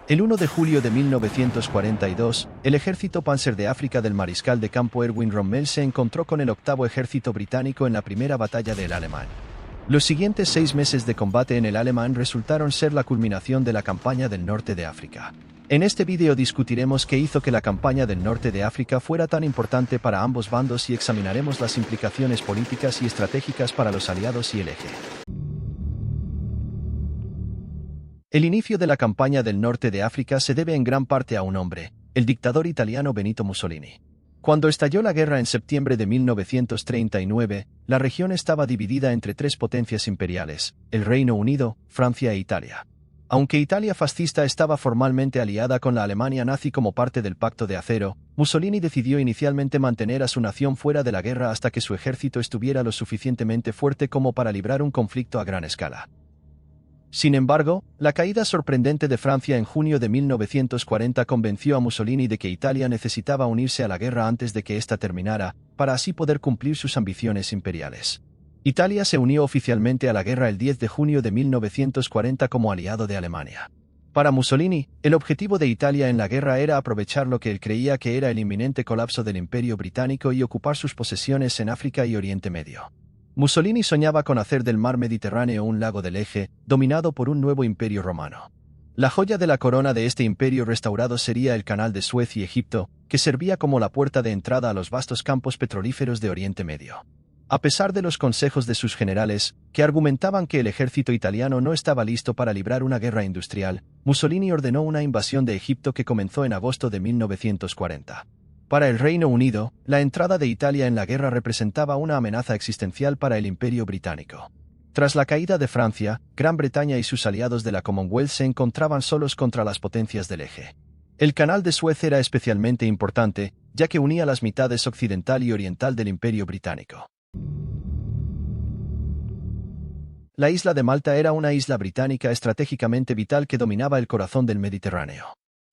El 1 de julio de 1942, el ejército Panzer de África del mariscal de campo Erwin Rommel se encontró con el octavo ejército británico en la primera batalla del Alemán. Los siguientes 6 meses de combate en el Alemán resultaron ser la culminación de la campaña del norte de África. En este vídeo discutiremos qué hizo que la campaña del norte de África fuera tan importante para ambos bandos y examinaremos las implicaciones políticas y estratégicas para los aliados y el eje. El inicio de la campaña del norte de África se debe en gran parte a un hombre, el dictador italiano Benito Mussolini. Cuando estalló la guerra en septiembre de 1939, la región estaba dividida entre 3 potencias imperiales, el Reino Unido, Francia e Italia. Aunque Italia fascista estaba formalmente aliada con la Alemania nazi como parte del Pacto de Acero, Mussolini decidió inicialmente mantener a su nación fuera de la guerra hasta que su ejército estuviera lo suficientemente fuerte como para librar un conflicto a gran escala. Sin embargo, la caída sorprendente de Francia en junio de 1940 convenció a Mussolini de que Italia necesitaba unirse a la guerra antes de que ésta terminara, para así poder cumplir sus ambiciones imperiales. Italia se unió oficialmente a la guerra el 10 de junio de 1940 como aliado de Alemania. Para Mussolini, el objetivo de Italia en la guerra era aprovechar lo que él creía que era el inminente colapso del Imperio Británico y ocupar sus posesiones en África y Oriente Medio. Mussolini soñaba con hacer del mar Mediterráneo un lago del eje, dominado por un nuevo imperio romano. La joya de la corona de este imperio restaurado sería el Canal de Suez y Egipto, que servía como la puerta de entrada a los vastos campos petrolíferos de Oriente Medio. A pesar de los consejos de sus generales, que argumentaban que el ejército italiano no estaba listo para librar una guerra industrial, Mussolini ordenó una invasión de Egipto que comenzó en agosto de 1940. Para el Reino Unido, la entrada de Italia en la guerra representaba una amenaza existencial para el Imperio Británico. Tras la caída de Francia, Gran Bretaña y sus aliados de la Commonwealth se encontraban solos contra las potencias del eje. El Canal de Suez era especialmente importante, ya que unía las mitades occidental y oriental del Imperio Británico. La isla de Malta era una isla británica estratégicamente vital que dominaba el corazón del Mediterráneo.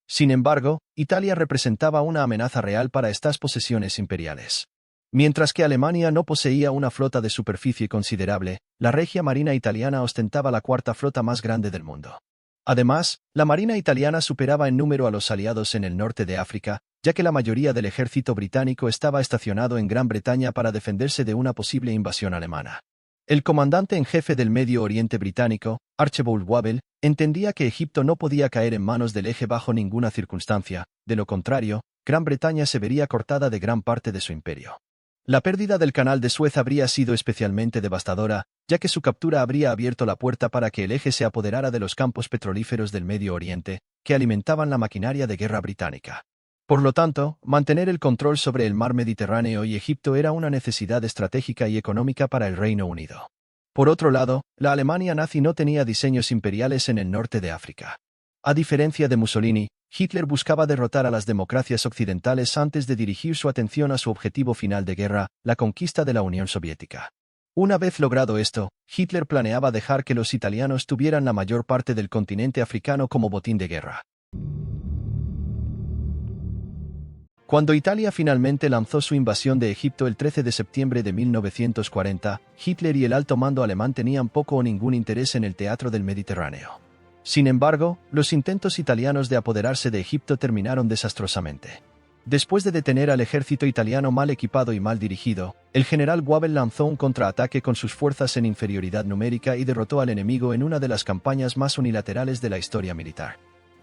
Sin embargo, Italia representaba una amenaza real para estas posesiones imperiales. Mientras que Alemania no poseía una flota de superficie considerable, la Regia Marina italiana ostentaba la 4ª flota más grande del mundo. Además, la Marina italiana superaba en número a los aliados en el norte de África, ya que la mayoría del ejército británico estaba estacionado en Gran Bretaña para defenderse de una posible invasión alemana. El comandante en jefe del Medio Oriente británico, Archibald Wavell, entendía que Egipto no podía caer en manos del eje bajo ninguna circunstancia, de lo contrario, Gran Bretaña se vería cortada de gran parte de su imperio. La pérdida del Canal de Suez habría sido especialmente devastadora, ya que su captura habría abierto la puerta para que el eje se apoderara de los campos petrolíferos del Medio Oriente, que alimentaban la maquinaria de guerra británica. Por lo tanto, mantener el control sobre el mar Mediterráneo y Egipto era una necesidad estratégica y económica para el Reino Unido. Por otro lado, la Alemania nazi no tenía diseños imperiales en el norte de África. A diferencia de Mussolini, Hitler buscaba derrotar a las democracias occidentales antes de dirigir su atención a su objetivo final de guerra, la conquista de la Unión Soviética. Una vez logrado esto, Hitler planeaba dejar que los italianos tuvieran la mayor parte del continente africano como botín de guerra. Cuando Italia finalmente lanzó su invasión de Egipto el 13 de septiembre de 1940, Hitler y el alto mando alemán tenían poco o ningún interés en el teatro del Mediterráneo. Sin embargo, los intentos italianos de apoderarse de Egipto terminaron desastrosamente. Después de detener al ejército italiano mal equipado y mal dirigido, el general Wavell lanzó un contraataque con sus fuerzas en inferioridad numérica y derrotó al enemigo en una de las campañas más unilaterales de la historia militar.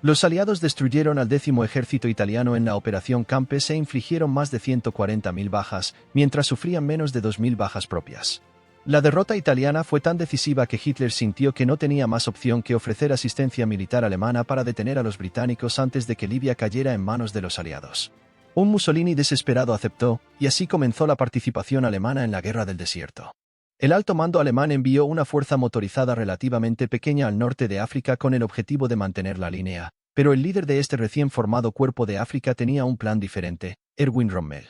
Los aliados destruyeron al 10º ejército italiano en la Operación Campes e infligieron más de 140.000 bajas, mientras sufrían menos de 2.000 bajas propias. La derrota italiana fue tan decisiva que Hitler sintió que no tenía más opción que ofrecer asistencia militar alemana para detener a los británicos antes de que Libia cayera en manos de los aliados. Un Mussolini desesperado aceptó, y así comenzó la participación alemana en la Guerra del Desierto. El alto mando alemán envió una fuerza motorizada relativamente pequeña al norte de África con el objetivo de mantener la línea, pero el líder de este recién formado cuerpo de África tenía un plan diferente, Erwin Rommel.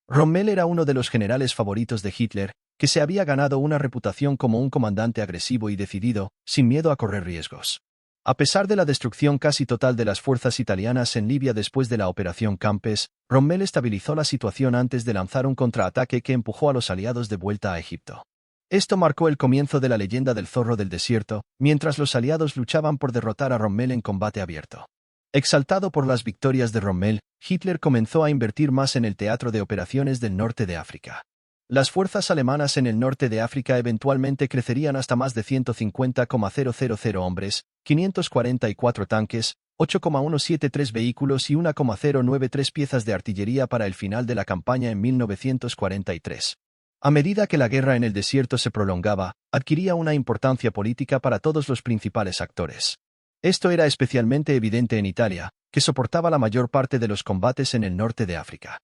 Rommel era uno de los generales favoritos de Hitler, que se había ganado una reputación como un comandante agresivo y decidido, sin miedo a correr riesgos. A pesar de la destrucción casi total de las fuerzas italianas en Libia después de la Operación Campes, Rommel estabilizó la situación antes de lanzar un contraataque que empujó a los aliados de vuelta a Egipto. Esto marcó el comienzo de la leyenda del zorro del desierto, mientras los aliados luchaban por derrotar a Rommel en combate abierto. Exaltado por las victorias de Rommel, Hitler comenzó a invertir más en el teatro de operaciones del norte de África. Las fuerzas alemanas en el norte de África eventualmente crecerían hasta más de 150,000 hombres, 544 tanques, 8,173 vehículos y 1,093 piezas de artillería para el final de la campaña en 1943. A medida que la guerra en el desierto se prolongaba, adquiría una importancia política para todos los principales actores. Esto era especialmente evidente en Italia, que soportaba la mayor parte de los combates en el norte de África.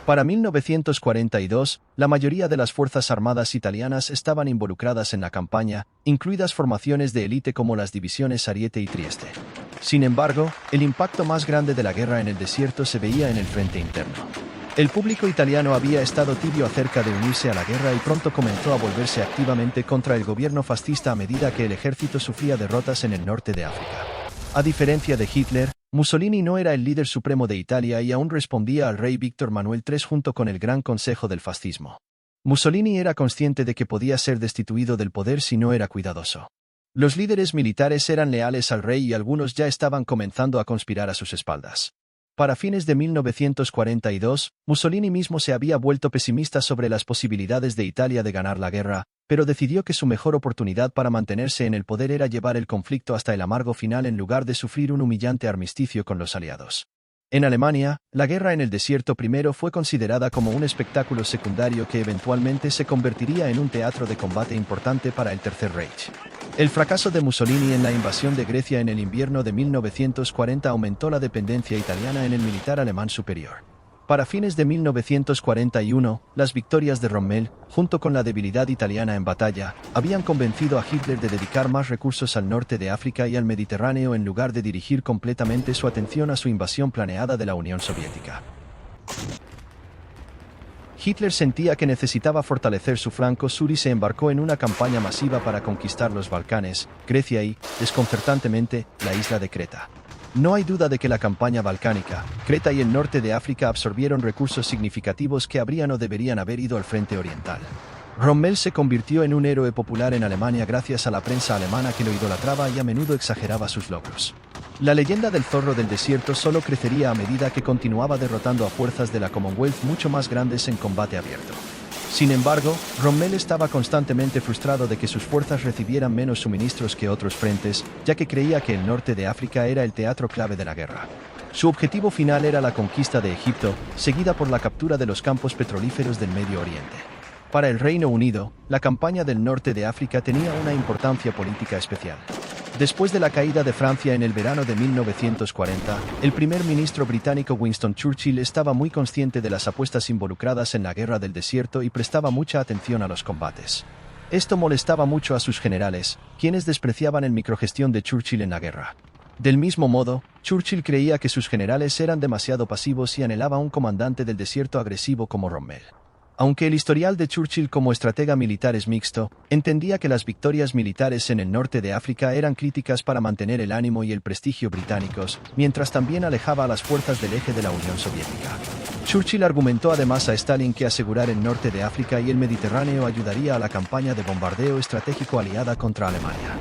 Para 1942, la mayoría de las fuerzas armadas italianas estaban involucradas en la campaña, incluidas formaciones de élite como las divisiones Ariete y Trieste. Sin embargo, el impacto más grande de la guerra en el desierto se veía en el frente interno. El público italiano había estado tibio acerca de unirse a la guerra y pronto comenzó a volverse activamente contra el gobierno fascista a medida que el ejército sufría derrotas en el norte de África. A diferencia de Hitler, Mussolini no era el líder supremo de Italia y aún respondía al rey Víctor Manuel III junto con el Gran Consejo del Fascismo. Mussolini era consciente de que podía ser destituido del poder si no era cuidadoso. Los líderes militares eran leales al rey y algunos ya estaban comenzando a conspirar a sus espaldas. Para fines de 1942, Mussolini mismo se había vuelto pesimista sobre las posibilidades de Italia de ganar la guerra, pero decidió que su mejor oportunidad para mantenerse en el poder era llevar el conflicto hasta el amargo final en lugar de sufrir un humillante armisticio con los aliados. En Alemania, la guerra en el desierto primero fue considerada como un espectáculo secundario que eventualmente se convertiría en un teatro de combate importante para el Tercer Reich. El fracaso de Mussolini en la invasión de Grecia en el invierno de 1940 aumentó la dependencia italiana en el militar alemán superior. Para fines de 1941, las victorias de Rommel, junto con la debilidad italiana en batalla, habían convencido a Hitler de dedicar más recursos al norte de África y al Mediterráneo en lugar de dirigir completamente su atención a su invasión planeada de la Unión Soviética. Hitler sentía que necesitaba fortalecer su flanco sur y se embarcó en una campaña masiva para conquistar los Balcanes, Grecia y, desconcertantemente, la isla de Creta. No hay duda de que la campaña balcánica, Creta y el norte de África absorbieron recursos significativos que habrían o deberían haber ido al frente oriental. Rommel se convirtió en un héroe popular en Alemania gracias a la prensa alemana que lo idolatraba y a menudo exageraba sus logros. La leyenda del zorro del desierto solo crecería a medida que continuaba derrotando a fuerzas de la Commonwealth mucho más grandes en combate abierto. Sin embargo, Rommel estaba constantemente frustrado de que sus fuerzas recibieran menos suministros que otros frentes, ya que creía que el norte de África era el teatro clave de la guerra. Su objetivo final era la conquista de Egipto, seguida por la captura de los campos petrolíferos del Medio Oriente. Para el Reino Unido, la campaña del norte de África tenía una importancia política especial. Después de la caída de Francia en el verano de 1940, el primer ministro británico Winston Churchill estaba muy consciente de las apuestas involucradas en la guerra del desierto y prestaba mucha atención a los combates. Esto molestaba mucho a sus generales, quienes despreciaban el microgestión de Churchill en la guerra. Del mismo modo, Churchill creía que sus generales eran demasiado pasivos y anhelaba un comandante del desierto agresivo como Rommel. Aunque el historial de Churchill como estratega militar es mixto, entendía que las victorias militares en el norte de África eran críticas para mantener el ánimo y el prestigio británicos, mientras también alejaba a las fuerzas del eje de la Unión Soviética. Churchill argumentó además a Stalin que asegurar el norte de África y el Mediterráneo ayudaría a la campaña de bombardeo estratégico aliada contra Alemania.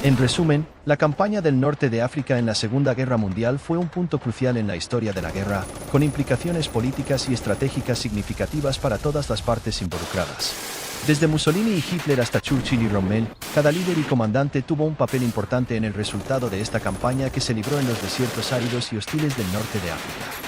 En resumen, la campaña del norte de África en la Segunda Guerra Mundial fue un punto crucial en la historia de la guerra, con implicaciones políticas y estratégicas significativas para todas las partes involucradas. Desde Mussolini y Hitler hasta Churchill y Rommel, cada líder y comandante tuvo un papel importante en el resultado de esta campaña que se libró en los desiertos áridos y hostiles del norte de África.